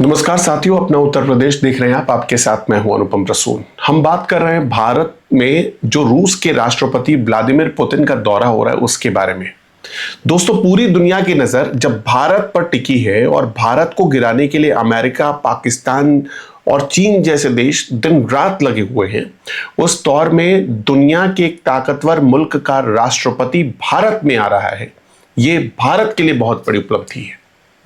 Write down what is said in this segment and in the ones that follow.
नमस्कार साथियों, अपना उत्तर प्रदेश देख रहे हैं आप। आपके साथ मैं हूं अनुपम प्रसून। हम बात कर रहे हैं भारत में जो रूस के राष्ट्रपति व्लादिमीर पुतिन का दौरा हो रहा है उसके बारे में। दोस्तों, पूरी दुनिया की नजर जब भारत पर टिकी है और भारत को गिराने के लिए अमेरिका, पाकिस्तान और चीन जैसे देश दिन रात लगे हुए हैं, उस दौर में दुनिया के एक ताकतवर मुल्क का राष्ट्रपति भारत में आ रहा है। ये भारत के लिए बहुत बड़ी उपलब्धि है।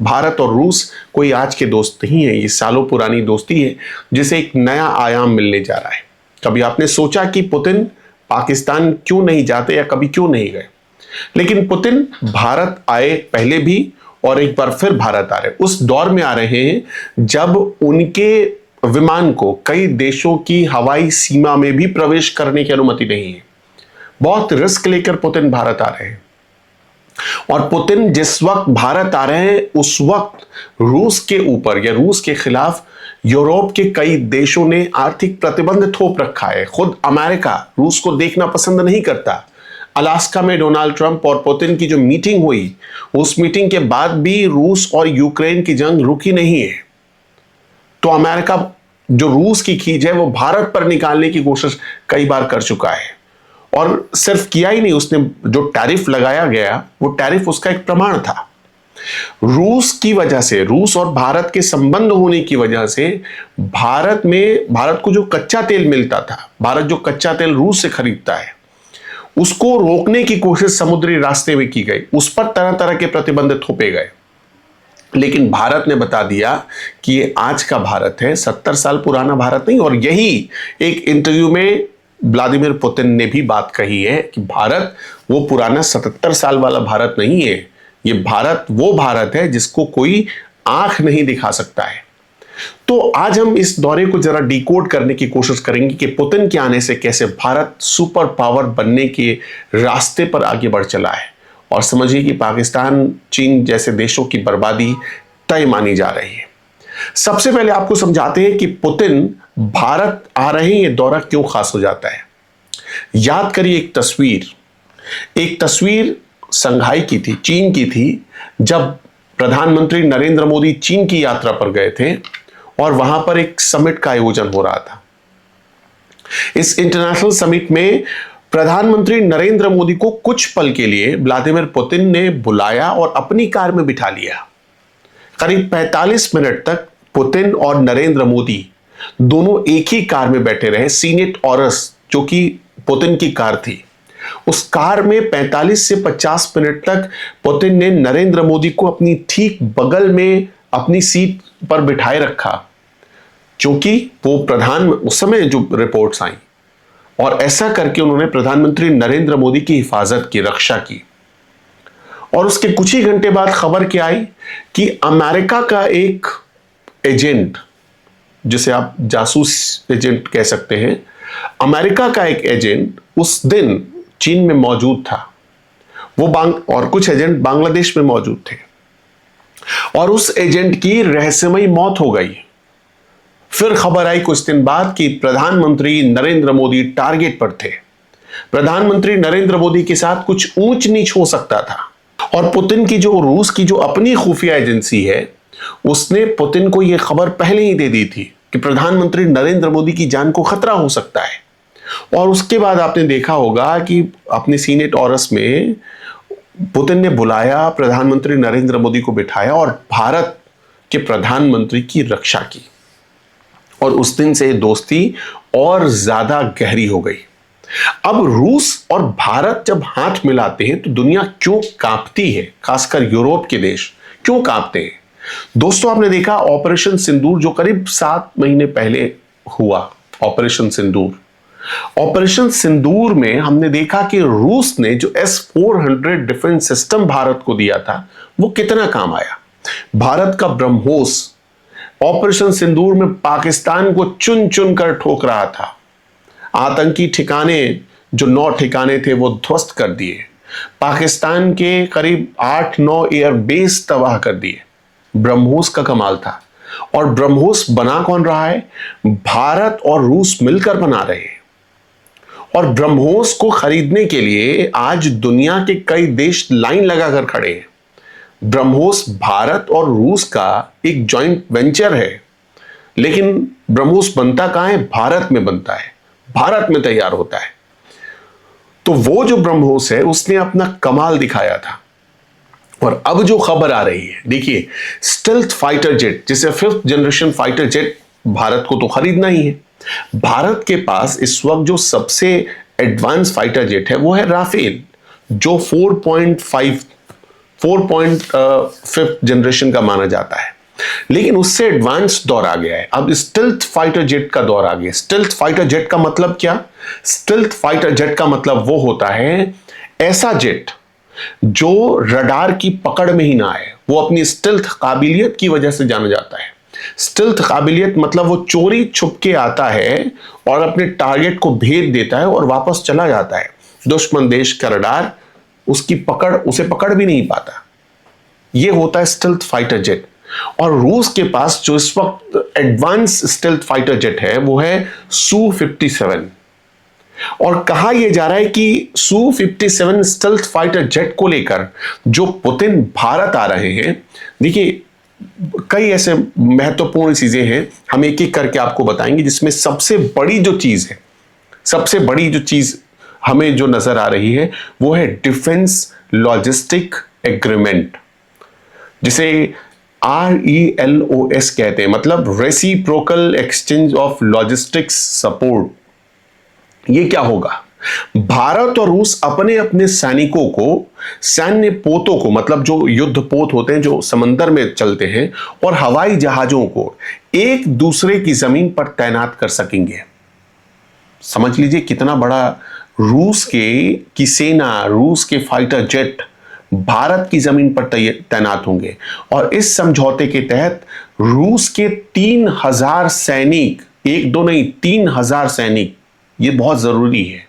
भारत और रूस कोई आज के दोस्त नहीं है, ये सालों पुरानी दोस्ती है जिसे एक नया आयाम मिलने जा रहा है। कभी आपने सोचा कि पुतिन पाकिस्तान क्यों नहीं जाते या कभी क्यों नहीं गए? लेकिन पुतिन भारत आए पहले भी और एक बार फिर भारत आ रहे, उस दौर में आ रहे हैं जब उनके विमान को कई देशों की हवाई सीमा में भी प्रवेश करने की अनुमति नहीं है। बहुत रिस्क लेकर पुतिन भारत आ रहे हैं। और पुतिन जिस वक्त भारत आ रहे हैं उस वक्त रूस के ऊपर या रूस के खिलाफ यूरोप के कई देशों ने आर्थिक प्रतिबंध थोप रखा है। खुद अमेरिका रूस को देखना पसंद नहीं करता। अलास्का में डोनाल्ड ट्रंप और पुतिन की जो मीटिंग हुई, उस मीटिंग के बाद भी रूस और यूक्रेन की जंग रुकी नहीं है। तो अमेरिका जो रूस की खींच है वो भारत पर निकालने की कोशिश कई बार कर चुका है। और सिर्फ किया ही नहीं, उसने जो टैरिफ लगाया गया वो टैरिफ उसका एक प्रमाण था। रूस की वजह से, रूस और भारत के संबंध होने की वजह से भारत को जो कच्चा तेल मिलता था, भारत जो कच्चा तेल रूस से खरीदता है, उसको रोकने की कोशिश समुद्री रास्ते में की गई। उस पर तरह तरह के प्रतिबंध थोपे गए। लेकिन भारत ने बता दिया कि ये आज का भारत है, 70 साल पुराना भारत नहीं। और यही एक इंटरव्यू में व्लादिमीर पुतिन ने भी बात कही है कि भारत वो पुराना 77 साल वाला भारत नहीं है। ये भारत वो भारत है जिसको कोई आंख नहीं दिखा सकता है। तो आज हम इस दौरे को जरा डिकोड करने की कोशिश करेंगे कि पुतिन के आने से कैसे भारत सुपर पावर बनने के रास्ते पर आगे बढ़ चला है। और समझिए कि पाकिस्तान, चीन जैसे देशों की बर्बादी तय मानी जा रही है। सबसे पहले आपको समझाते हैं कि पुतिन भारत आ रहे हैं, ये दौरा क्यों खास हो जाता है। याद करिए एक तस्वीर संघाई की थी, चीन की थी, जब प्रधानमंत्री नरेंद्र मोदी चीन की यात्रा पर गए थे और वहां पर एक समिट का आयोजन हो रहा था। इस इंटरनेशनल समिट में प्रधानमंत्री नरेंद्र मोदी को कुछ पल के लिए व्लादिमीर पुतिन ने बुलाया और अपनी कार में बिठा लिया। करीब 45 मिनट तक पुतिन और नरेंद्र मोदी दोनों एक ही कार में बैठे रहे। सीनेट ऑरस जो कि पुतिन की कार थी, उस कार में 45 से 50 मिनट तक पुतिन ने नरेंद्र मोदी को अपनी ठीक बगल में अपनी सीट पर बिठाए रखा, क्योंकि वो उस समय जो रिपोर्ट्स आई, और ऐसा करके उन्होंने प्रधानमंत्री नरेंद्र मोदी की हिफाजत की, रक्षा की। और उसके कुछ ही घंटे बाद खबर क्या आई कि अमेरिका का एक एजेंट, जिसे आप जासूस एजेंट कह सकते हैं, अमेरिका का एक एजेंट उस दिन चीन में मौजूद था। वो और कुछ एजेंट बांग्लादेश में मौजूद थे और उस एजेंट की रहस्यमयी मौत हो गई। फिर खबर आई कुछ दिन बाद कि प्रधानमंत्री नरेंद्र मोदी टारगेट पर थे। प्रधानमंत्री नरेंद्र मोदी के साथ कुछ ऊंच नीच हो सकता था। और पुतिन की जो रूस की जो अपनी खुफिया एजेंसी है, उसने पुतिन को यह खबर पहले ही दे दी थी कि प्रधानमंत्री नरेंद्र मोदी की जान को खतरा हो सकता है। और उसके बाद आपने देखा होगा कि अपने सीनेट ऑरस में पुतिन ने बुलाया, प्रधानमंत्री नरेंद्र मोदी को बिठाया और भारत के प्रधानमंत्री की रक्षा की। और उस दिन से दोस्ती और ज्यादा गहरी हो गई। अब रूस और भारत जब हाथ मिलाते हैं तो दुनिया क्यों कांपती है, खासकर यूरोप के देश क्यों कांपते हैं? दोस्तों, आपने देखा ऑपरेशन सिंदूर जो करीब 7 महीने पहले हुआ, ऑपरेशन सिंदूर में हमने देखा कि रूस ने जो S-400 डिफेंस सिस्टम भारत को दिया था वो कितना काम आया। भारत का ब्रह्मोस ऑपरेशन सिंदूर में पाकिस्तान को चुन चुन कर ठोक रहा था। आतंकी ठिकाने, जो 9 ठिकाने थे, वो ध्वस्त कर दिए। पाकिस्तान के करीब 8-9 एयरबेस तबाह कर दिए। ब्रह्मोस का कमाल था। और ब्रह्मोस बना कौन रहा है? भारत और रूस मिलकर बना रहे हैं। और ब्रह्मोस को खरीदने के लिए आज दुनिया के कई देश लाइन लगाकर खड़े हैं। ब्रह्मोस भारत और रूस का एक जॉइंट वेंचर है, लेकिन ब्रह्मोस बनता कहां है? भारत में बनता है, भारत में तैयार होता है। तो वो जो ब्रह्मोस है उसने अपना कमाल दिखाया था। और अब जो खबर आ रही है, देखिए, स्टेल्थ फाइटर जेट, जिसे 5th generation fighter jet Bharat को तो खरीदना ही है। भारत के पास इस वक्त जो सबसे एडवांस फाइटर जेट है वो है राफेल, जो 4.5 जनरेशन का माना जाता है। लेकिन उससे एडवांस दौर आ गया है, अब स्टेल्थ फाइटर जेट का दौर आ गया। स्टेल्थ फाइटर जेट का मतलब क्या? स्टेल्थ फाइटर जेट का मतलब वो होता है ऐसा जेट जो रडार की पकड़ में ही ना आए। वो अपनी स्टेल्थ काबिलियत की वजह से जाना जाता है। स्टेल्थ काबिलियत मतलब वो चोरी छुप के आता है और अपने टारगेट को भेद देता है और वापस चला जाता है। दुश्मन देश का रडार उसे पकड़ भी नहीं पाता। ये होता है स्टेल्थ फाइटर जेट। और रूस के पास जो इस वक्त एडवांस स्टेल्थ फाइटर जेट है वो है Su-57। और कहा यह जा रहा है कि Su-57 स्टेल्थ फाइटर जेट को लेकर जो पुतिन भारत आ रहे हैं, देखिए कई ऐसे महत्वपूर्ण चीजें हैं, हम एक एक करके आपको बताएंगे, जिसमें सबसे बड़ी जो चीज हमें जो नजर आ रही है वो है डिफेंस लॉजिस्टिक एग्रीमेंट, जिसे RELOS कहते हैं, मतलब reciprocal exchange of logistics support. ये क्या होगा? भारत और रूस अपने अपने सैनिकों को, सैन्य पोतों को, मतलब जो युद्ध पोत होते हैं जो समंदर में चलते हैं, और हवाई जहाजों को एक दूसरे की जमीन पर तैनात कर सकेंगे। समझ लीजिए कितना बड़ा रूस की सेना, रूस के फाइटर जेट भारत की जमीन पर तैनात होंगे। और इस समझौते के तहत रूस के 3000 सैनिक, एक दो नहीं 3000 सैनिक, ये बहुत जरूरी है।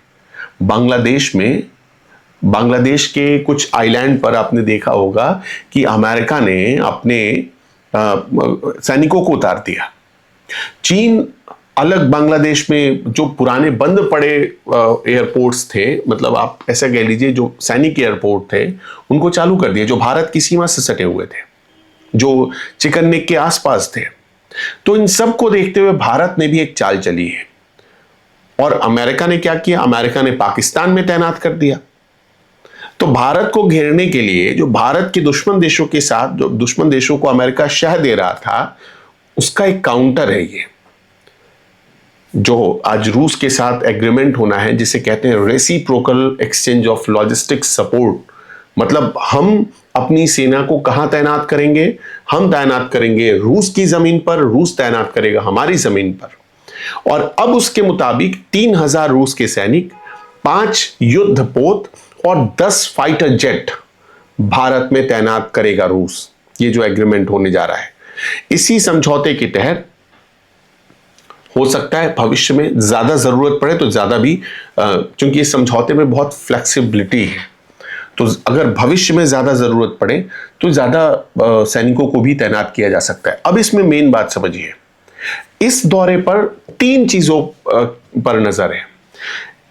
बांग्लादेश के कुछ आइलैंड पर आपने देखा होगा कि अमेरिका ने अपने सैनिकों को उतार दिया। चीन अलग बांग्लादेश में जो पुराने बंद पड़े एयरपोर्ट्स थे, मतलब आप ऐसा कह लीजिए जो सैनिक एयरपोर्ट थे, उनको चालू कर दिया, जो भारत की सीमा से सटे हुए थे, जो चिकन नेक के आसपास थे। तो इन सब को देखते हुए भारत ने भी एक चाल चली है। और अमेरिका ने क्या किया? अमेरिका ने पाकिस्तान में तैनात कर दिया। तो भारत को घेरने के लिए जो भारत के दुश्मन देशों के साथ, जो दुश्मन देशों को अमेरिका शह दे रहा था, उसका एक काउंटर है ये, जो आज रूस के साथ एग्रीमेंट होना है, जिसे कहते हैं reciprocal exchange of logistics support. मतलब हम अपनी सेना को कहां तैनात करेंगे? हम तैनात करेंगे रूस की जमीन पर, रूस तैनात करेगा हमारी जमीन पर। और अब उसके मुताबिक 3000 रूस के सैनिक, 5 युद्धपोत और 10 फाइटर जेट भारत में तैनात करेगा रूस। ये जो एग्रीमेंट होने जा रहा है, इसी समझौते के तहत हो सकता है भविष्य में ज्यादा जरूरत पड़े तो ज्यादा भी, क्योंकि इस समझौते में बहुत फ्लेक्सिबिलिटी है, तो अगर भविष्य में ज्यादा जरूरत पड़े तो ज्यादा सैनिकों को भी तैनात किया जा सकता है। अब इसमें मेन बात समझिए, इस दौरे पर 3 चीजों पर नजर है।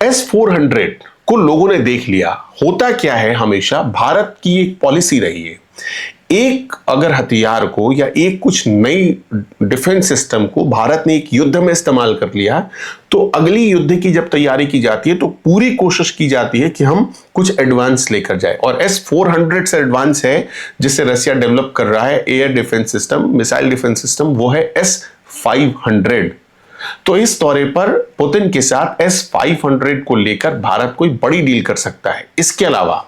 S-400 को लोगों ने देख लिया। होता क्या है, हमेशा भारत की एक पॉलिसी रही है, एक अगर हथियार को या एक कुछ नई डिफेंस सिस्टम को भारत ने एक युद्ध में इस्तेमाल कर लिया, तो अगली युद्ध की जब तैयारी की जाती है तो पूरी कोशिश की जाती है कि हम कुछ एडवांस लेकर जाए। और S-400 से एडवांस है जिसे रशिया डेवलप कर रहा है air defence system, missile defence system, वो है S-500। तो इस दौरे पर पुतिन के साथ S-500 को लेकर भारत कोई बड़ी डील कर सकता है। इसके अलावा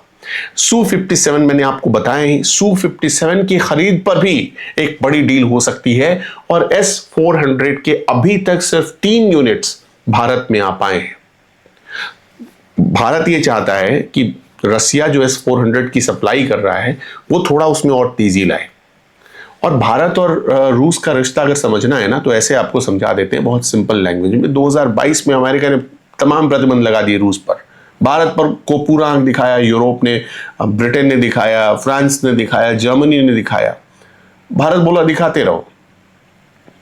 Su-57 मैंने आपको बताया ही, Su-57 की खरीद पर भी एक बड़ी डील हो सकती है। और S-400 के अभी तक सिर्फ 3 यूनिट्स भारत में आ पाए हैं। भारत ये चाहता है कि रसिया जो S-400 की सप्लाई कर रहा है वो थोड़ा उसमें और तेजी लाए। और भारत और रूस का रिश्ता अगर समझना है ना, तो ऐसे आपको समझा देते हैं बहुत सिंपल लैंग्वेज में। 2022 में अमेरिका ने तमाम प्रतिबंध लगा दिए रूस पर, भारत पर को पूरा आंख दिखाया, यूरोप ने, ब्रिटेन ने दिखाया, फ्रांस ने दिखाया, जर्मनी ने दिखाया। भारत बोला दिखाते रहो।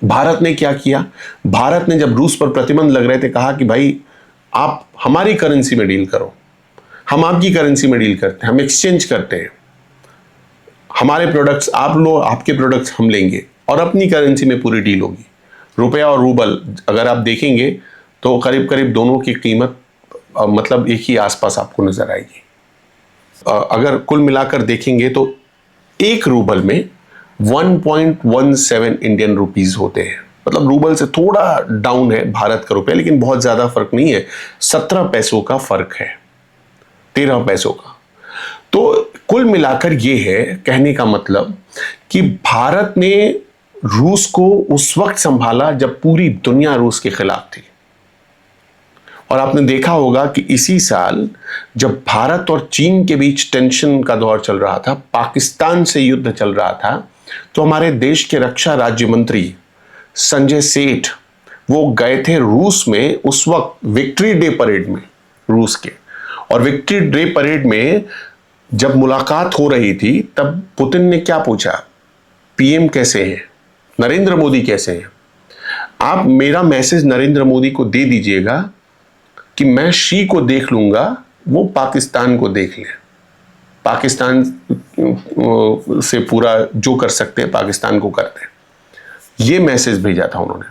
भारत ने क्या किया? भारत ने जब रूस पर प्रतिबंध लग रहे थे कहा कि भाई आप हमारी करेंसी में डील करो, हम आपकी करेंसी में डील करते हैं, हम एक्सचेंज करते हैं, हमारे प्रोडक्ट्स आप लो, आपके प्रोडक्ट्स हम लेंगे और अपनी करेंसी में पूरी डील होगी। रुपया और रूबल अगर आप देखेंगे तो करीब करीब दोनों की कीमत मतलब एक ही आसपास आपको नजर आएगी। अगर कुल मिलाकर देखेंगे तो एक रूबल में 1.17 इंडियन रुपीज होते हैं। मतलब रूबल से थोड़ा डाउन है भारत का रुपया, लेकिन बहुत ज्यादा फर्क नहीं है। 17 पैसों का फर्क है, 13 पैसों का। तो कुल मिलाकर यह है, कहने का मतलब कि भारत ने रूस को उस वक्त संभाला जब पूरी दुनिया रूस के खिलाफ थी। और आपने देखा होगा कि इसी साल जब भारत और चीन के बीच टेंशन का दौर चल रहा था, पाकिस्तान से युद्ध चल रहा था, तो हमारे देश के रक्षा राज्य मंत्री संजय सेठ वो गए थे रूस में उस वक्त विक्ट्री डे परेड में, रूस के। और विक्ट्री डे परेड में जब मुलाकात हो रही थी तब पुतिन ने क्या पूछा, पीएम कैसे हैं, नरेंद्र मोदी कैसे हैं। आप मेरा मैसेज नरेंद्र मोदी को दे दीजिएगा कि मैं शी को देख लूंगा, वो पाकिस्तान को देख ले। पाकिस्तान से पूरा जो कर सकते हैं पाकिस्तान को करते हैं। ये मैसेज भेजा था उन्होंने।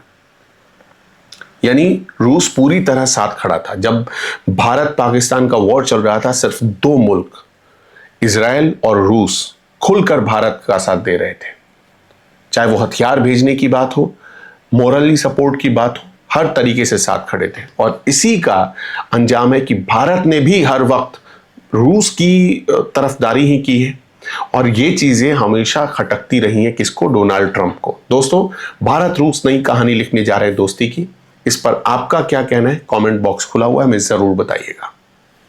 यानी रूस पूरी तरह साथ खड़ा था। जब भारत पाकिस्तान का वॉर चल रहा था, सिर्फ दो मुल्क इजराइल और रूस खुलकर भारत का साथ दे रहे थे। चाहे वो हथियार भेजने की बात हो, मोरली सपोर्ट की बात हो, हर तरीके से साथ खड़े थे। और इसी का अंजाम है कि भारत ने भी हर वक्त रूस की तरफदारी ही की है। और ये चीजें हमेशा खटकती रही हैं किसको, डोनाल्ड ट्रंप को। दोस्तों, भारत रूस नई कहानी लिखने जा रहे हैं दोस्ती की। इस पर आपका क्या कहना है, कमेंट बॉक्स खुला हुआ है, हमें जरूर बताइएगा।